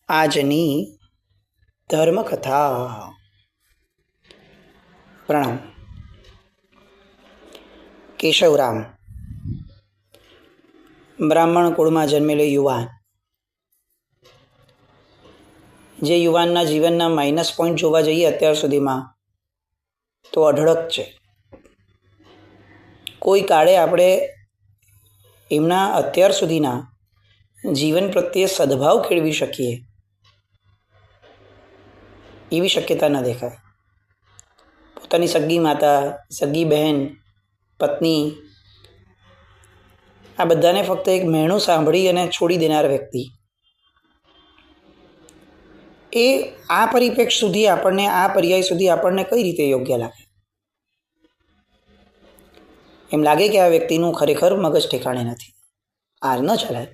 આજની ધર્મકથા. પ્રણામ. કેશવરામ બ્રાહ્મણ કુળમાં જન્મેલો યુવાન, જે યુવાનના જીવનના માઇનસ પોઈન્ટ જોવા જઈએ અત્યાર સુધીમાં તો અઢળક છે. કોઈ કાળે આપણે એમના અત્યાર સુધીના જીવન પ્રત્યે સદભાવ કેળવી શકીએ એવી શક્યતા ન દેખાય. પોતાની સગી માતા, સગી બહેન, પત્ની, આ બધાને ફક્ત એક મહેણું સાંભળી અને છોડી દેનાર વ્યક્તિ, એ આ પરિપ્રેક્ષ સુધી આપણને, આ પર્યાય સુધી આપણને કઈ રીતે યોગ્ય લાગે? એમ લાગે કે આ વ્યક્તિનું ખરેખર મગજ ઠેકાણે નથી, આ ન ચાલે.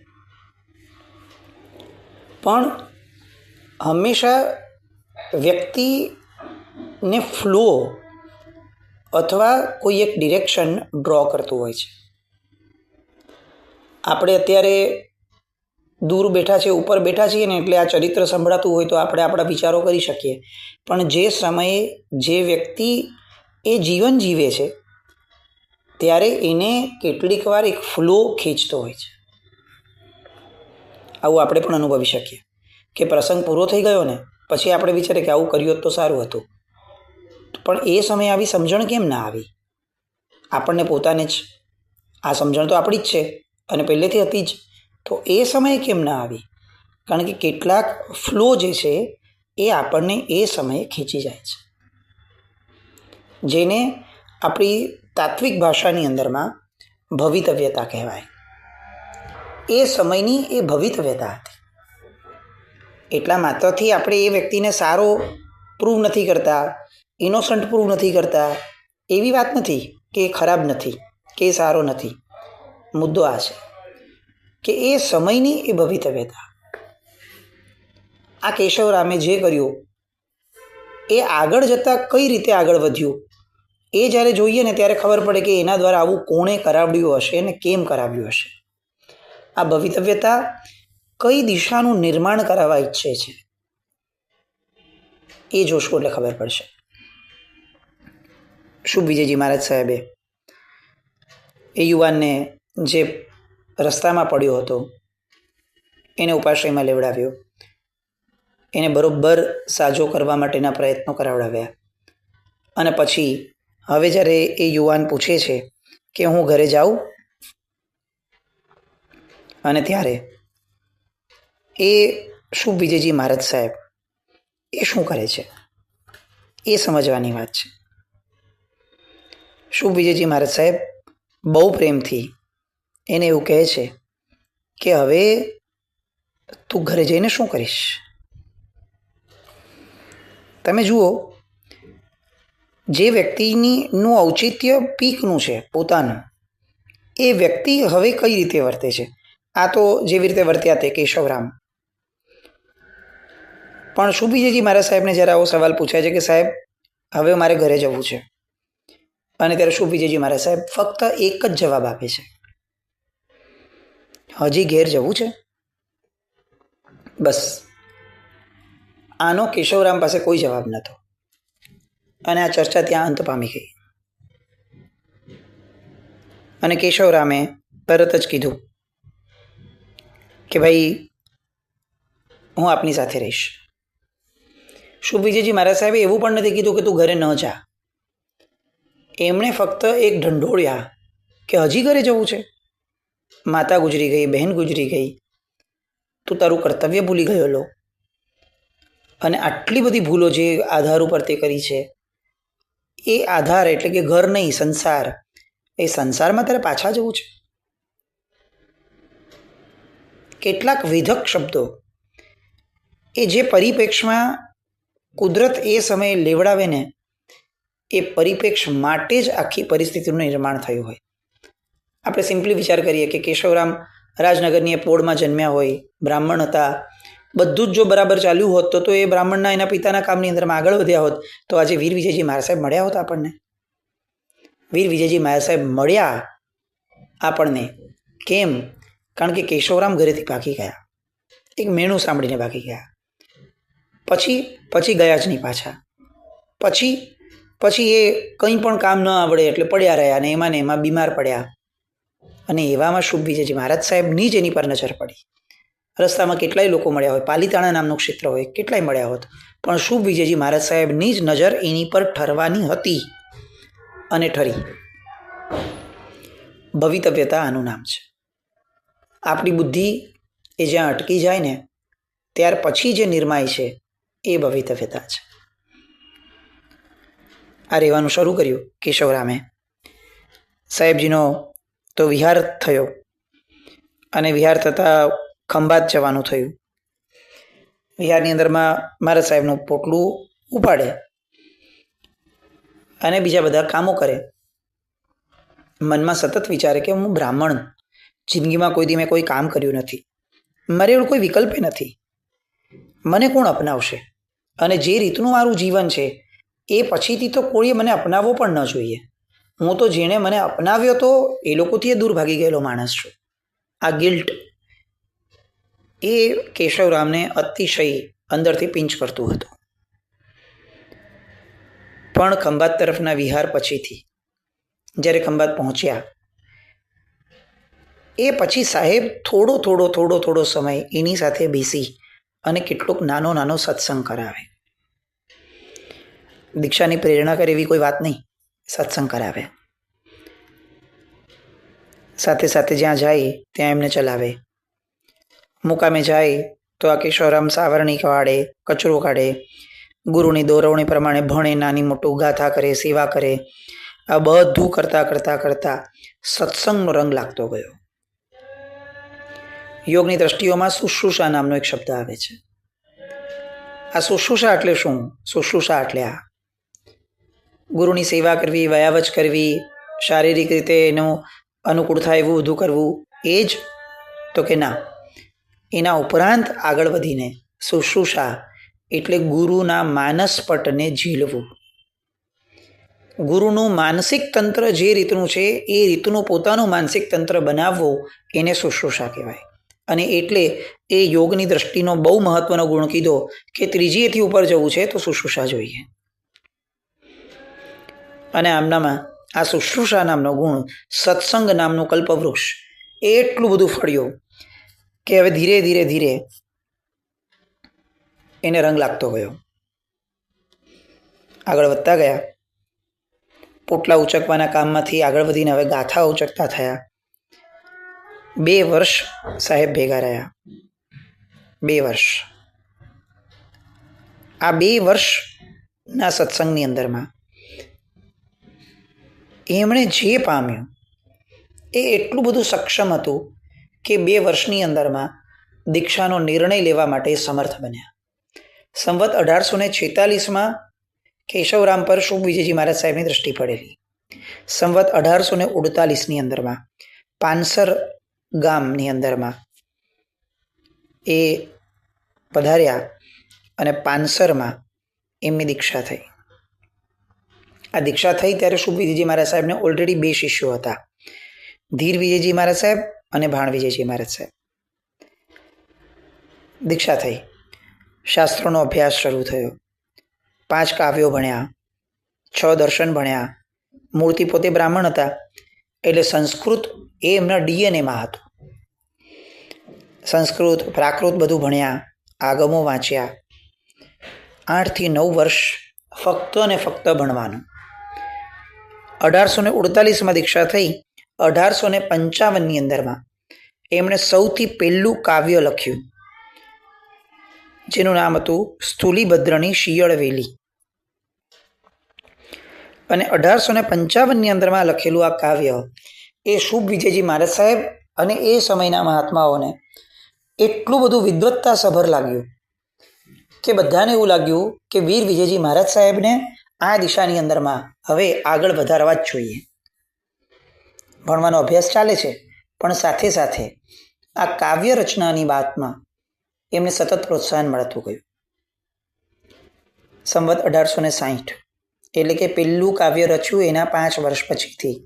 પણ હંમેશા વ્યક્તિને ફ્લો અથવા કોઈ એક ડિરેક્શન ડ્રો કરતું હોય છે. આપણે અત્યારે દૂર બેઠા છીએ, ઉપર બેઠા છીએ ને એટલે આ ચરિત્ર સંભળાતું હોય તો આપણે આપણા વિચારો કરી શકીએ. પણ જે સમયે જે વ્યક્તિ એ જીવન જીવે છે ત્યારે એને કેટલીક વાર એક ફ્લો ખેંચતો હોય છે. આવું આપણે પણ અનુભવી શકીએ કે પ્રસંગ પૂરો થઈ ગયો ને પછી આપણે વિચારીએ કે આવું કર્યું હોત તો સારું હતું. પણ એ સમયે આવી સમજણ કેમ ના આવી? આપણને પોતાને જ આ સમજણ તો આપણી જ છે અને પહેલેથી હતી જ, તો એ સમયે કેમ ના આવી? કારણ કે કેટલાક ફ્લો જે છે એ આપણને એ સમયે ખેંચી જાય છે, જેને આપણી તાત્વિક ભાષાની અંદરમાં ભવિતવ્યતા કહેવાય. એ સમયની એ ભવિતવ્યતા હતી. એટલા માત્રથી આપણે એ વ્યક્તિને સારો પ્રૂવ નથી કરતા, ઇનોસન્ટ પ્રૂવ નથી કરતા. એવી વાત નથી કે એ ખરાબ નથી કે એ સારો નથી. મુદ્દો આ છે કે એ સમયની એ ભવિતવ્યતા. આ કેશવરામે જે કર્યું એ આગળ જતાં કઈ રીતે આગળ વધ્યું એ જ્યારે જોઈએ ને ત્યારે ખબર પડે કે એના દ્વારા આવું કોણે કરાવ્યું હશે અને કેમ કરાવ્યું હશે. આ ભવિતવ્યતા કઈ દિશાનું નિર્માણ કરાવવા ઈચ્છે છે એ જોશું એટલે ખબર પડશે. શુભ વિજયજી મહારાજ સાહેબે એ યુવાનને જે રસ્તામાં પડ્યો હતો એને ઉપાશ્રયમાં લેવડાવ્યો, એને બરોબર સાજો કરવા માટેના પ્રયત્નો કરાવડાવ્યા. અને પછી હવે જ્યારે એ યુવાન પૂછે છે કે હું ઘરે જાઉં, અને ત્યારે એ શુભ વિજયજી મહારાજ સાહેબ એ શું કરે છે એ સમજવાની વાત છે. શુભ વિજયજી મહારાજ સાહેબ બહુ પ્રેમથી એને એવું કહે છે કે હવે તું ઘરે જઈને શું કરીશ? તમે જુઓ, જે વ્યક્તિનું ઔચિત્ય પીકનું છે પોતાનું, એ વ્યક્તિ હવે કઈ રીતે વર્તે છે. આ તો જેવી રીતે વર્ત્યા તે કેશવરામ. પણ શુભ વિજયજી મહારાજ સાહેબને જ્યારે આવો સવાલ પૂછાય છે કે સાહેબ હવે મારે ઘરે જવું છે, અને ત્યારે શુભ વિજયજી મહારાજ સાહેબ ફક્ત એક જ જવાબ આપે છે, હજી ઘેર જવું છે? બસ. આનો કેશવરામ પાસે કોઈ જવાબ નહોતો અને આ ચર્ચા ત્યાં અંત પામી ગઈ. અને કેશવરામે તરત જ કીધું કે ભાઈ હું આપની સાથે રહીશ. શુભ વિજયજી મહારાજ સાહેબે એવું પણ નથી કીધું કે તું ઘરે ન જા. એમણે ફક્ત એક ઢંઢોળ્યા કે હજી ઘરે જવું છે? માતા ગુજરી ગઈ, બહેન ગુજરી ગઈ, તું તારું કર્તવ્ય ભૂલી ગયેલો, અને આટલી બધી ભૂલો જે આધાર ઉપર તે કરી છે, એ આધાર એટલે કે ઘર નહીં, સંસાર, એ સંસારમાં તારે પાછા જવું છે? કેટલાક વિધક શબ્દો એ જે પરિપ્રેક્ષમાં કુદરત એ સમયે લેવડાવે ને એ પરિપ્રેક્ષ માટે જ આખી પરિસ્થિતિનું નિર્માણ થયું હોય. આપણે સિમ્પલી વિચાર કરીએ કે કેશવરામ રાજનગરની એ પોળમાં જન્મ્યા હોય, બ્રાહ્મણ હતા, બધું જ જો બરાબર ચાલ્યું હોત તો એ બ્રાહ્મણના એના પિતાના કામની અંદરમાં આગળ વધ્યા હોત તો આજે વીર વિજયજી મહારાજ સાહેબ મળ્યા હોત આપણને. વીર વિજયજી મહારાજ સાહેબ મળ્યા આપણને કેમ? કારણ કે કેશવરામ ઘરેથી ભાગી ગયા, એક મેણું સાંભળીને ભાગી ગયા. પછી પછી ગયા જ નહીં પાછા. પછી પછી એ કંઈ પણ કામ ન આવડે એટલે પડ્યા રહ્યા ને એમાં બીમાર પડ્યા. અને એવામાં શુભ વિજયજી મહારાજ સાહેબની જ એની પર નજર પડી. રસ્તામાં કેટલાય લોકો મળ્યા હોય, પાલીતાણા નામનું ક્ષેત્ર હોય, કેટલાય મળ્યા હોત, પણ શુભ વિજયજી મહારાજ સાહેબની જ નજર એની પર ઠરવાની હતી અને ઠરી. ભવિતવ્યતા આનું નામ છે. આપણી બુદ્ધિ એ જ્યાં અટકી જાય ને ત્યાર પછી જે નિર્માય છે એ ભવિતવ્યતા છે. આ રહેવાનું શરૂ કર્યું કેશવરામે. સાહેબજીનો તો વિહાર થયો અને વિહાર થતાં ખંભાત જવાનું થયું. વિહારની અંદરમાં મહારાજ સાહેબનું પોટલું ઉપાડે અને બીજા બધા કામો કરે. મનમાં સતત વિચારે કે હું બ્રાહ્મણ, જિંદગીમાં કોઈ દી મેં કોઈ કામ કર્યું નથી, મારે એવું કોઈ વિકલ્પ નથી, મને કોણ અપનાવશે? અને જે રીતનું મારું જીવન છે એ પછીથી તો કોઈએ મને અપનાવવો પણ ન જોઈએ. હું તો જેણે મને અપનાવ્યો તો એ લોકોથી દૂર ભાગી ગયેલો માણસ છું. આ ગિલ્ટ એ કેશવરામને અતિશય અંદરથી પિંચ કરતું હતું. પણ ખંભાત તરફના વિહાર પછીથી જ્યારે ખંભાત પહોંચ્યા એ પછી સાહેબ થોડો સમય એની સાથે બેસી અને કેટલોક નાનો સત્સંગ કરાવે. દીક્ષાની પ્રેરણા કરે એવી કોઈ વાત નહીં, સત્સંગ કરાવે. સાથે સાથે જ્યાં જાય ત્યાં એમને ચલાવે. મુકામે જાય તો આ કેશવરામ સાવરણી કાઢે, કચરો કાઢે, ગુરુની દોરવણી પ્રમાણે ભણે, નાની મોટું ગાથા કરે, સેવા કરે. આ બધું કરતા સત્સંગનો રંગ લાગતો ગયો. યોગની દ્રષ્ટિઓમાં શુશ્રુષા નામનો એક શબ્દ આવે છે. આ શુશ્રુષા એટલે શું? શુશ્રુષા એટલે આ ગુરુની સેવા કરવી, વયાવચ કરવી, શારીરિક રીતે એનું અનુકૂળ થાય એવું બધું કરવું, એ જ તો કે ના. એના ઉપરાંત આગળ વધીને શુશ્રુષા એટલે ગુરુના માનસપટને ઝીલવું. ગુરુનું માનસિક તંત્ર જે રીતનું છે એ રીતનું પોતાનું માનસિક તંત્ર બનાવવું, એને શુશ્રુષા કહેવાય. અને એટલે એ યોગની દ્રષ્ટિનો બહુ મહત્વનો ગુણ કીધો કે ત્રીજીએથી ઉપર જવું છે તો શુશ્રુષા જોઈએ. અને આમનામાં આ શુશ્રુષા નામનો ગુણ, સત્સંગ નામનું કલ્પવૃક્ષ એટલું બધું ફળ્યું કે હવે ધીરે ધીરે એને રંગ લાગતો ગયો. આગળ વધતા ગયા. પોટલા ઉચકવાના કામમાંથી આગળ વધીને હવે ગાથા ઉચકતા થયા. 2 વર્ષ સાહેબ ભેગા રહ્યા. 2 વર્ષ. આ 2 વર્ષના સત્સંગની અંદરમાં એમણે જે પામ્યું એ એટલું બધું સક્ષમ હતું કે 2 વર્ષની અંદરમાં દીક્ષાનો નિર્ણય લેવા માટે સમર્થ બન્યા. સંવત 1846માં કેશવરામ પર શુભ વિજયજી મહારાજ સાહેબની દ્રષ્ટિ પડેલી. સંવત 1848ની અંદરમાં પાનસર ગામની અંદરમાં એ પધાર્યા અને પાનસરમાં એમની દીક્ષા થઈ. આ દીક્ષા થઈ ત્યારે શુભ વિજયજી મહારાજ સાહેબને ઓલરેડી 2 શિષ્યો હતા, ધીર વિજયજી મહારાજ સાહેબ અને ભાણ વિજયજી મહારાજ સાહેબ. દીક્ષા થઈ, શાસ્ત્રોનો અભ્યાસ શરૂ થયો, 5 કાવ્યો ભણ્યા, 6 દર્શન ભણ્યા. મૂર્તિ પોતે બ્રાહ્મણ હતા એટલે સંસ્કૃત એ એમના ડીએનએમાં હતું. સંસ્કૃત, પ્રાકૃત બધું ભણ્યા, આગમો વાંચ્યા. 8 થી 9 વર્ષ ફક્ત ને ફક્ત ભણવાનું. 1848માં દીક્ષા થઈ. 1855ની અંદરમાં એમણે સૌથી પહેલું કાવ્ય લખ્યું જેનું નામ હતું સ્થૂલીભદ્રની શિયળ વેલી. અને 1855ની અંદરમાં લખેલું આ કાવ્ય એ શુભ વિજયજી મહારાજ સાહેબ અને એ સમયના મહાત્માઓને એટલું બધું વિદ્વત્તા સભર લાગ્યું કે બધાને એવું લાગ્યું કે વીર વિજયજી મહારાજ સાહેબને આ દિશાની અંદરમાં હવે આગળ વધારવા જ જોઈએ. ભણવાનો અભ્યાસ ચાલે છે પણ સાથે સાથે આ કાવ્ય રચનાની વાતમાં એમને સતત પ્રોત્સાહન મળતું ગયું. સંવત 1860 એટલે કે પહેલું કાવ્ય રચ્યું એના 5 વર્ષ પછીથી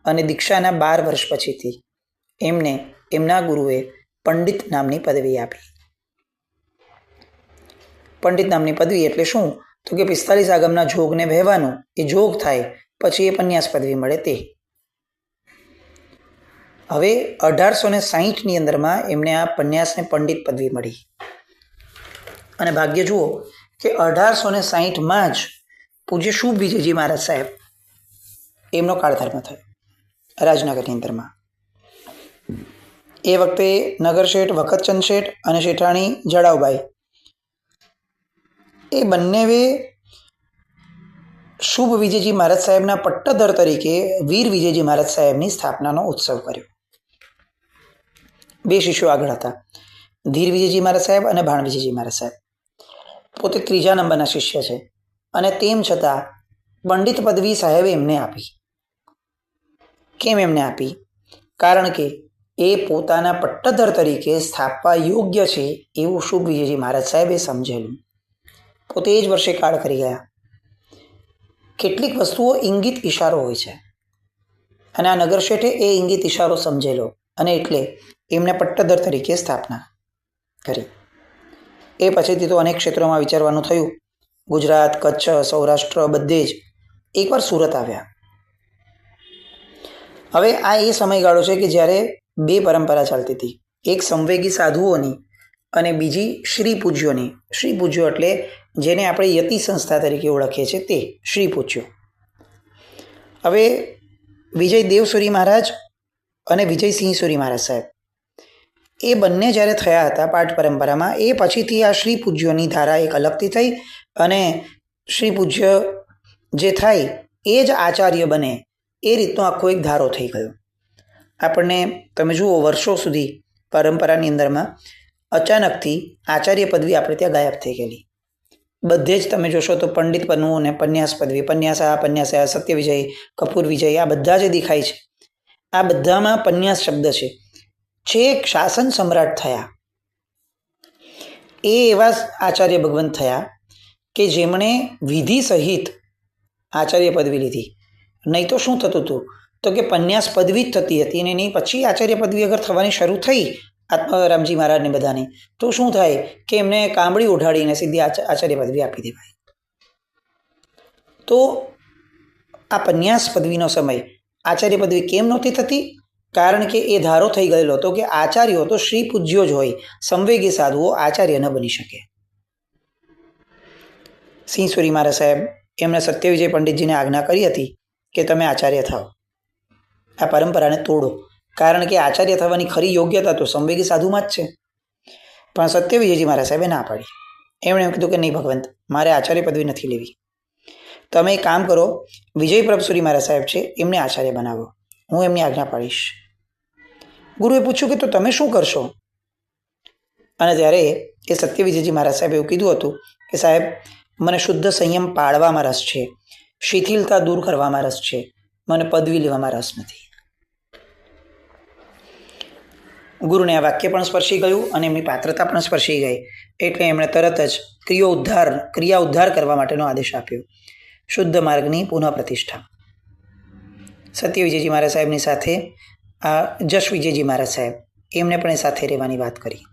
અને દીક્ષાના 12 વર્ષ પછીથી એમને એમના ગુરુએ પંડિત નામની પદવી આપી. પંડિત નામની પદવી એટલે શું? તો કે 45 આગમના જોગને વહેવાનું, એ જોગ થાય પછી એ પન્યાસ પદવી મળે તે. હવે 1860ની અંદરમાં એમને આ પન્યાસને પંડિત પદવી મળી. અને ભાગ્ય જુઓ કે 1860માં જ પૂજ્ય શુભ વિજયજી મહારાજ સાહેબ એમનો કાળધર્મ થયો રાજનગરની અંદરમાં. એ વખતે નગર શેઠ વખતચંદ શેઠ અને શેઠાણી જડાવબાઈ એ બંનેએ શુભ વિજયજી મહારાજ સાહેબના પટ્ટધર તરીકે વીર વિજયજી મહારાજ સાહેબની સ્થાપનાનો ઉત્સવ કર્યો. બે શિષ્યો આગળ હતા, ધીર વિજયજી મહારાજ સાહેબ અને ભાણ વિજયજી મહારાજ સાહેબ. પોતે ત્રીજા નંબરના શિષ્ય છે અને તેમ છતાં પંડિત પદવી સાહેબે એમને આપી. કેમ એમને આપી? કારણ કે એ પોતાના પટ્ટધર તરીકે સ્થાપવા યોગ્ય છે એવું શુભ વિજયજી મહારાજ સાહેબે સમજેલું. પોતે એ જ વર્ષે કાળ કરી ગયા. કેટલીક વસ્તુઓ ઇંગિત ઇશારો હોય છે અને આ નગર શેઠે એ ઇંગિત ઇશારો સમજેલો અને એટલે એમને પટ્ટધર તરીકે સ્થાપના કરી. એ પછીથી તો અનેક ક્ષેત્રોમાં વિચારવાનું થયું. ગુજરાત, કચ્છ, સૌરાષ્ટ્ર બધે જ એકવાર સુરત આવ્યા. હવે આ એ સમયગાળો છે કે જ્યારે બે પરંપરા ચાલતી હતી, એક સંવેગી સાધુઓની અને બીજી શ્રી પૂજ્યોની. શ્રી પૂજ્યો એટલે જેને આપણે યતિ સંસ્થા તરીકે ઓળખીએ છીએ તે શ્રી પૂજ્યો. હવે વિજય દેવસુરી મહારાજ અને વિજયસિંહ સુરી મહારાજ સાહેબ એ બંને જ્યારે થયા હતા પાઠ પરંપરામાં, એ પછીથી આ શ્રી પૂજ્યોની ધારા એક અલગથી થઈ અને શ્રી પૂજ્ય જે થાય એ જ આચાર્ય બને એ રીતનો આખો એક ધારો થઈ ગયો. આપણને તમે જુઓ વર્ષો સુધી પરંપરાની અંદરમાં અચાનકથી આચાર્ય પદવી આપણે ત્યાં ગાયબ થઈ ગયેલી. બધે જ તમે જોશો તો પંડિત પદવું અને પન્યાસ પદવી, પન્યાસ સત્ય વિજય, કપૂર વિજય, આ બધા જે દેખાય છે આ બધામાં પન્યાસ શબ્દ છે. છેક શાસન સમ્રાટ થયા એ એવા આચાર્ય ભગવંત થયા કે જેમણે વિધિ સહિત આચાર્ય પદવી લીધી. નહીં તો શું થતું હતું તો કે પન્યાસ પદવી જ થતી હતી અને એની પછી આચાર્ય પદવી અગર થવાની શરૂ થઈ આત્મારામજી મહારાજને બધાને, તો શું થાય કે એમને કાંબળી ઉઢાડીને સીધી આચાર્ય પદવી આપી દેવાય. તો આ પન્યાસ પદવીનો સમય આચાર્ય પદવી કેમ નહોતી થતી? કારણ કે એ ધારો થઈ ગયેલો હતો કે આચાર્યો તો શ્રી પૂજ્યો જ હોય, સંવેગી સાધુઓ આચાર્ય ન બની શકે. સિંહ સુરી મહારાજ સાહેબ એમણે સત્યવિજય પંડિતજીને આજ્ઞા કરી હતી કે તમે આચાર્ય થાઓ, આ પરંપરાને તોડો. કારણ કે આચાર્ય થવાની ખરી યોગ્યતા તો સંવેગી સાધુમાં જ છે. પણ સત્યવિજયજી મહારાજ સાહેબે ના પાડી. એમણે એમ કીધું કે નહીં ભગવંત, મારે આચાર્ય પદવી નથી લેવી. તમે એક કામ કરો, વિજયપ્રભ સુરી મહારાજ સાહેબ છે એમને આચાર્ય બનાવો, હું એમની આજ્ઞા પાડીશ. ગુરુએ પૂછ્યું કે તો તમે શું કરશો? અને ત્યારે એ સત્યવિજયજી મહારાજ સાહેબ એવું કીધું હતું કે સાહેબ, મને શુદ્ધ સંયમ પાળવામાં રસ છે, શિથિલતા દૂર કરવામાં રસ છે, મને પદવી લેવામાં રસ નથી. ગુરુને આ વાક્ય પણ સ્પર્શી ગયું અને એમની પાત્રતા પણ સ્પર્શી ગઈ. એટલે એમણે તરત જ ક્રિયા ઉદ્ધાર કરવા માટેનો આદેશ આપ્યો. શુદ્ધ માર્ગની પુનઃ પ્રતિષ્ઠા. સત્ય વિજયજી મહારાજ સાહેબની સાથે આ જશ વિજયજી મહારાજ સાહેબ એમને પણ એ સાથે રહેવાની વાત કરી.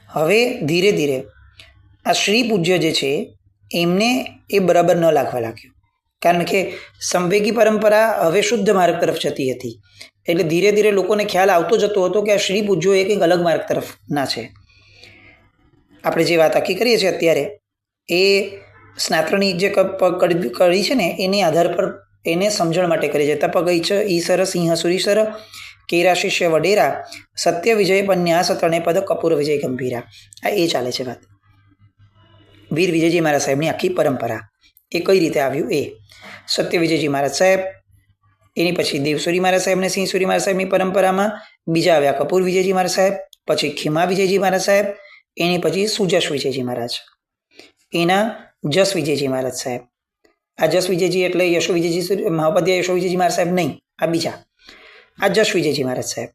હવે ધીરે ધીરે આ શ્રી પૂજ્ય જે છે એમને એ બરાબર ન લાગવા લાગ્યું. કારણ કે સંવેગી પરંપરા હવે શુદ્ધ માર્ગ તરફ જતી હતી. એટલે ધીરે ધીરે લોકોને ખ્યાલ આવતો જતો હતો કે આ શ્રી પૂજ્યો એ કંઈક અલગ માર્ગ તરફ ના છે. આપણે જે વાત આખી કરીએ છીએ અત્યારે એ સ્નાત્રની જે કડી છે ને એની આધાર પર એને સમજણ માટે કરી છે. તપ ગઈ છે ઈસર સિંહ સુરીસર કેરા શિષ્ય વડેરા સત્ય વિજય પન્યાસ ત્રણે પદ કપૂર વિજય ગંભીરા. આ એ ચાલે છે વાત. વીર વિજયજી મહારાજ સાહેબની આખી પરંપરા એ કઈ રીતે આવ્યું એ. સત્ય વિજયજી મહારાજ સાહેબ, એની પછી દેવસુરી મહારાજ સાહેબ ને સિંહ સુરી મહારાજ સાહેબની પરંપરામાં બીજા આવ્યા કપૂર વિજયજી મહારાજ સાહેબ, પછી ખીમા વિજયજી મહારાજ સાહેબ, એની પછી સુજશ વિજયજી મહારાજ, એના જસ વિજયજી મહારાજ સાહેબ. આ જસ વિજયજી એટલે યશો વિજયજી મહાપદ્ય યશો વિજયજી મહારાજ સાહેબ નહીં, આ બીજા. આ જશ વિજયજી મહારાજ સાહેબ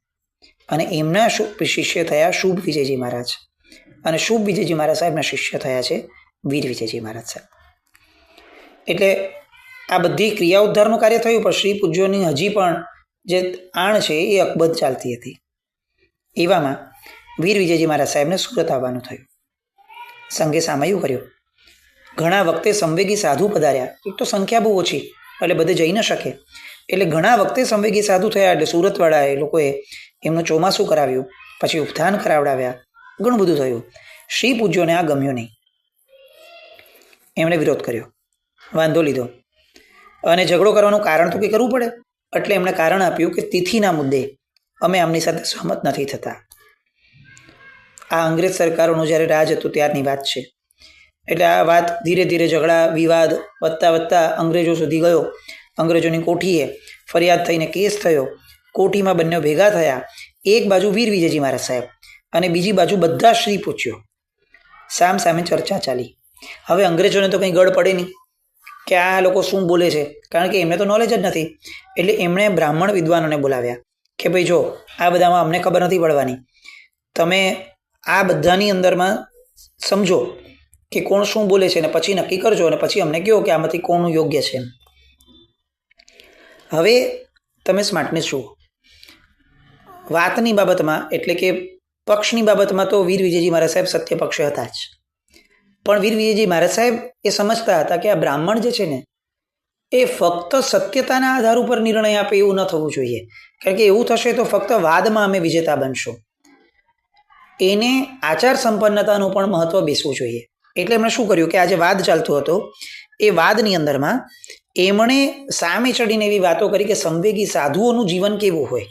અને એમના શિષ્ય થયા શુભ વિજયજી મહારાજ અને શુભ વિજયજી મહારાજ સાહેબના શિષ્ય થયા છે વીર વિજયજી મહારાજ સાહેબ. એટલે આ બધી ક્રિયા ઉદ્ધારનું કાર્ય થયું, પણ શ્રી પૂજ્યોની હજી પણ જે આણ છે એ અકબંધ ચાલતી હતી. એવામાં વીર વિજયજી મહારાજ સાહેબને સુરત આવવાનું થયું. સંઘે સામયું કર્યું. ઘણા વખતે સંવેગી સાધુ પધાર્યા. એક તો સંખ્યા બહુ ઓછી એટલે બધે જઈ ન શકે, એટલે ઘણા વખતે સંવેગી સાધુ થયા. એટલે સુરતવાળા એ લોકોએ એમનું ચોમાસું કરાવ્યું, પછી ઉપથાન કરાવડાવ્યા, ઘણું બધું થયું. શ્રી પૂજ્યોને આ ગમ્યું નહીં. એમણે વિરોધ કર્યો, વાંધો લીધો અને ઝઘડો કરવાનું કારણ તો કંઈ કરવું પડે. એટલે એમણે કારણ આપ્યું કે તિથિના મુદ્દે અમે આમની સાથે સહમત નથી થતા. આ અંગ્રેજ સરકારોનું જ્યારે રાજ હતું ત્યારની વાત છે. એટલે આ વાત ધીરે ધીરે ઝઘડા વિવાદ વધતા વધતા અંગ્રેજો સુધી ગયો. અંગ્રેજોની કોઠીએ ફરિયાદ થઈને કેસ થયો. કોઠીમાં બંને ભેગા થયા. એક બાજુ વીર વિજયજી મહારાજ સાહેબ અને બીજી બાજુ બધા શ્રી પૂજ્યો. સામ સામે ચર્ચા ચાલી. હવે અંગ્રેજોને તો કંઈ ગળ પડે નહીં કે આ લોકો શું બોલે છે, કારણ કે એમને તો નોલેજ જ નથી. એટલે એમણે બ્રાહ્મણ વિદ્વાનોને બોલાવ્યા કે ભાઈ જો આ બધામાં અમને ખબર નથી પડવાની, તમે આ બધાની અંદરમાં સમજો કે કોણ શું બોલે છે અને પછી નક્કી કરજો અને પછી અમને કહો કે આમાંથી કોનું યોગ્ય છે. હવે તમે સ્માર્ટનેસ જુઓ. વાતની બાબતમાં એટલે કે પક્ષની બાબતમાં તો વીર વિજયજી મહારાજ સાહેબ સત્ય પક્ષે હતા જ, પણ વીર વિજયજી મહારાજ સાહેબ એ સમજતા હતા કે આ બ્રાહ્મણ જે છે ને એ ફક્ત સત્યતાના આધાર ઉપર નિર્ણય આપે એવું ન થવું જોઈએ, કારણ કે એવું થશે તો ફક્ત વાદમાં અમે વિજેતા બનશું. એને આચાર સંપન્નતાનું પણ મહત્વ બેસવું જોઈએ. એટલે એમણે શું કર્યું કે આજે વાદ ચાલતો હતો એ વાદની અંદરમાં એમણે સામે ચડીને એવી વાતો કરી કે સંવેગી સાધુઓનું જીવન કેવું હોય,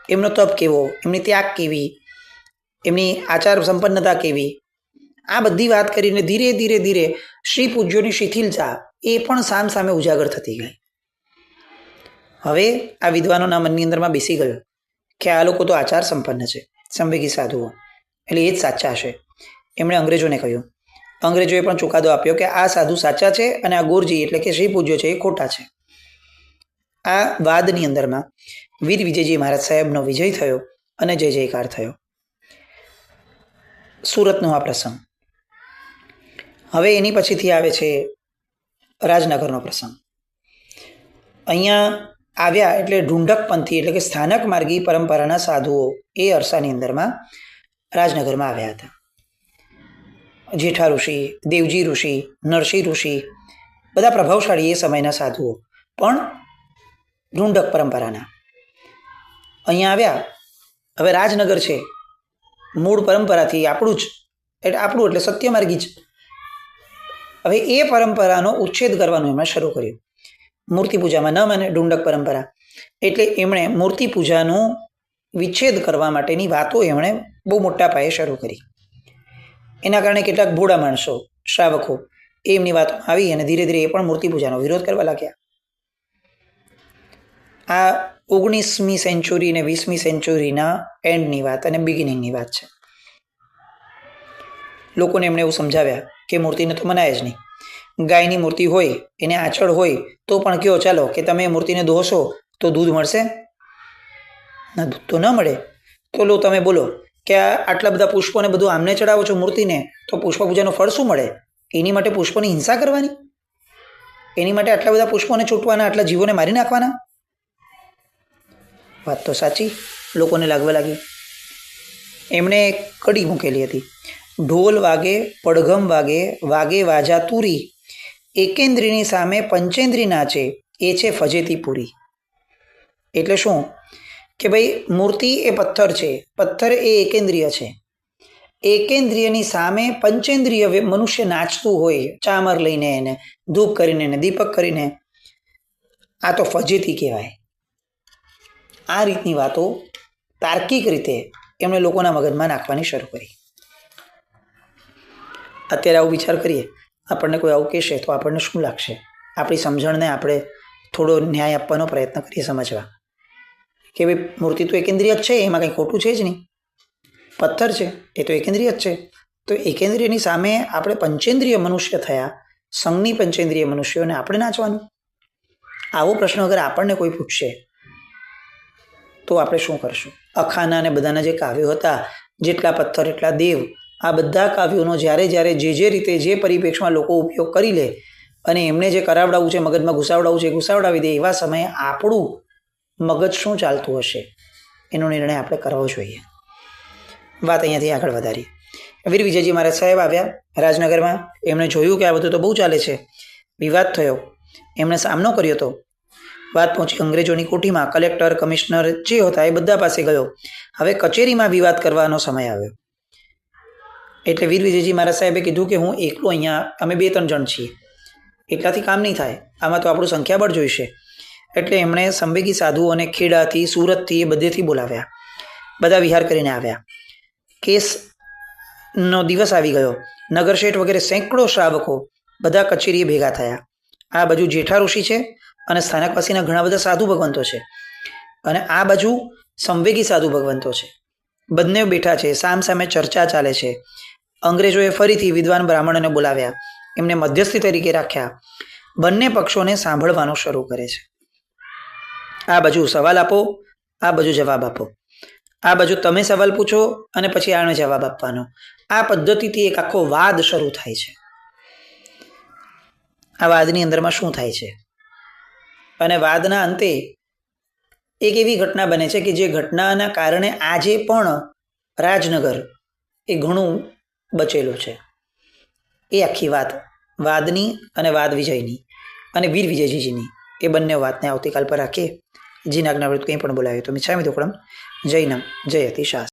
એમનો તપ કેવો, એમની ત્યાગ કેવી, એમની આચાર સંપન્નતા કેવી, આ બધી વાત કરીને ધીરે ધીરે ધીરે શ્રી પૂજ્યોની શિથિલતા એ પણ સામ સામે ઉજાગર થતી ગઈ. હવે આ વિદ્વાનોના મનની અંદરમાં બેસી ગયો કે આ લોકો તો આચાર સંપન્ન છે, સંવેગી સાધુઓ, એટલે એ જ સાચા છે. એમણે અંગ્રેજોને કહ્યું. અંગ્રેજોએ પણ ચુકાદો આપ્યો કે આ સાધુ સાચા છે અને આ ગોરજી એટલે કે શ્રી પૂજ્યો છે એ ખોટા છે. આ વાદની અંદરમાં વીર વિજયજી મહારાજ સાહેબનો વિજય થયો અને જય જયકાર થયો. સુરતનો આ પ્રસંગ. હવે એની પછીથી આવે છે રાજનગરનો પ્રસંગ. અહીંયા આવ્યા એટલે ઢુંઢકપંથી એટલે કે સ્થાનક માર્ગી પરંપરાના સાધુઓ એ અરસાની અંદરમાં રાજનગરમાં આવ્યા હતા. જેઠા ઋષિ, દેવજી ઋષિ, નરસિંહ ઋષિ, બધા પ્રભાવશાળી એ સમયના સાધુઓ પણ ઢુંઢક પરંપરાના અહીંયા આવ્યા. હવે રાજનગર છે, મૂળ પરંપરાથી આપણું એટલે સત્યમાર્ગી જ. હવે એ પરંપરાનો ઉચ્છેદ કરવાનું એમણે શરૂ કર્યું. મૂર્તિ પૂજામાં ન માને ઢુંઢક પરંપરા, એટલે એમણે મૂર્તિ પૂજાનો વિચ્છેદ કરવા માટેની વાતો એમણે બહુ મોટા પાયે શરૂ કરી. એના કારણે કેટલાક ભોળા માણસો, શ્રાવકો એમની વાતોમાં આવી અને ધીરે ધીરે એ પણ મૂર્તિ પૂજાનો વિરોધ કરવા લાગ્યા. આ 19મી સેન્ચુરી અને 20મી સેન્ચુરીના એન્ડની વાત અને બિગિનિંગની વાત છે. લોકોને એમણે એવું સમજાવ્યા કે મૂર્તિને તો મનાય જ નહીં. ગાયની મૂર્તિ હોય એને આંચળ હોય તો પણ કહો ચાલો કે તમે મૂર્તિને દોહશો તો દૂધ મળશે? ના, દૂધ તો ન મળે. તો લો તમે બોલો કે આટલા બધા પુષ્પોને બધું આમને ચડાવો છો મૂર્તિને, તો પુષ્પ પૂજાનું ફળ શું મળે? એની માટે પુષ્પોની હિંસા કરવાની? એની માટે આટલા બધા પુષ્પોને છૂટવાના, આટલા જીવોને મારી નાખવાના? વાત તો સાચી લોકોને લાગવા લાગી. એમણે કડી મૂકેલી હતી: ઢોલ વાગે પડઘમ વાગે, વાગે વાજા તુરી, એકેન્દ્રીની સામે પંચેન્દ્રી નાચે, એ છે ફજેતી પૂરી. એટલે શું કે ભાઈ મૂર્તિ એ પથ્થર છે, પથ્થર એ એકેન્દ્રિય છે. એકેન્દ્રિયની સામે પંચેન્દ્રિય મનુષ્ય નાચતું હોય, ચામર લઈને એને ધૂપ કરીને એને દીપક કરીને, આ તો ફજેતી કહેવાય. આ રીતની વાતો તાર્કિક રીતે એમણે લોકોના મગજમાં નાખવાની શરૂ કરી. અત્યારે આવું વિચાર કરીએ, આપણને કોઈ આવું કહેશે તો આપણને શું લાગશે? આપણી સમજણને આપણે થોડો ન્યાય આપવાનો પ્રયત્ન કરીએ, સમજવા કે ભાઈ મૂર્તિ તો એકેન્દ્રિય જ છે, એમાં કંઈ ખોટું છે જ નહીં. પથ્થર છે એ તો એકેન્દ્રિય જ છે. તો એકેન્દ્રિયની સામે આપણે પંચેન્દ્રિય મનુષ્ય થયા, સંઘની પંચેન્દ્રિય મનુષ્યોને આપણે નાચવાનું? આવો પ્રશ્ન અગર આપણને કોઈ પૂછશે તો આપણે શું કરશું? અખાના અને બધાના જે કાવ્યો હતા, જેટલા પથ્થર એટલા દેવ, આ બધા કાવ્યોનો જ્યારે જે રીતે જે પરિપ્રેક્ષમાં લોકો ઉપયોગ કરી લે અને એમને જે કરાવડાવવું છે, મગજમાં ઘુસાવડાવવું છે, ઘુસાવડાવી દે, એવા સમયે આપણું મગજ શું ચાલતું હશે એનો નિર્ણય આપણે કરવો જોઈએ. વાત અહીંયાથી આગળ વધારીએ. વીર વિજયજી મહારાજ સાહેબ આવ્યા રાજનગરમાં. એમણે જોયું કે આ બધું તો બહુ ચાલે છે. વિવાદ થયો. એમણે સામનો કર્યો હતો. વાત પહોંચી અંગ્રેજોની કોઠીમાં. કલેક્ટર, કમિશનર જે હતા એ બધા પાસે ગયો. હવે કચેરીમાં વિવાદ કરવાનો સમય આવ્યો. એટલે વીર વિજયજી મહારાજ સાહેબે કીધું કે હું એકલો અહીંયા, અમે 2-3 જણ છીએ, એટલાથી કામ નહીં થાય, આમાં તો આપણું સંખ્યાબળ જોઈશે. એટલે એમણે સંવેગી સાધુઓને ખેડાથી, સુરતથી, એ બધેથી બોલાવ્યા. બધા વિહાર કરીને આવ્યા. કેસનો દિવસ આવી ગયો. નગરશેઠ વગેરે સેંકડો શ્રાવકો બધા કચેરીએ ભેગા થયા. આ બાજુ જેઠા ઋષિ છે અને સ્થાનકવાસીના ઘણા બધા સાધુ ભગવંતો છે, અને આ બાજુ સંવેગી સાધુ ભગવંતો છે. બંને બેઠા છે, સામ સામે ચર્ચા ચાલે છે. અંગ્રેજોએ ફરીથી વિદ્વાન બ્રાહ્મણોને બોલાવ્યા. એમને મધ્યસ્થી તરીકે રાખ્યા. બંને પક્ષોને સાંભળવાનું શરૂ કરે છે. આ બાજુ સવાલ આપો, આ બાજુ જવાબ આપો. આ બાજુ તમે સવાલ પૂછો અને પછી આને જવાબ આપવાનો. આ પદ્ધતિથી એક આખો વાદ શરૂ થાય છે. આ વાદની અંદરમાં શું થાય છે? અને વાદના અંતે એક એવી ઘટના બને છે કે જે ઘટનાના કારણે આજે પણ રાજનગર એ ઘણું બચેલું છે. એ આખી વાત વાદની અને વાદ વિજયની અને વીર વિજયજીની, એ બંને વાતને આવતીકાલ પર રાખીએ. જીના આજ્ઞાવૃત્ત કંઈ પણ બોલાવ્યો તો મિચ્છામિ દુક્કડમ. જૈનમ જયતિ શાસ્ત્રમ.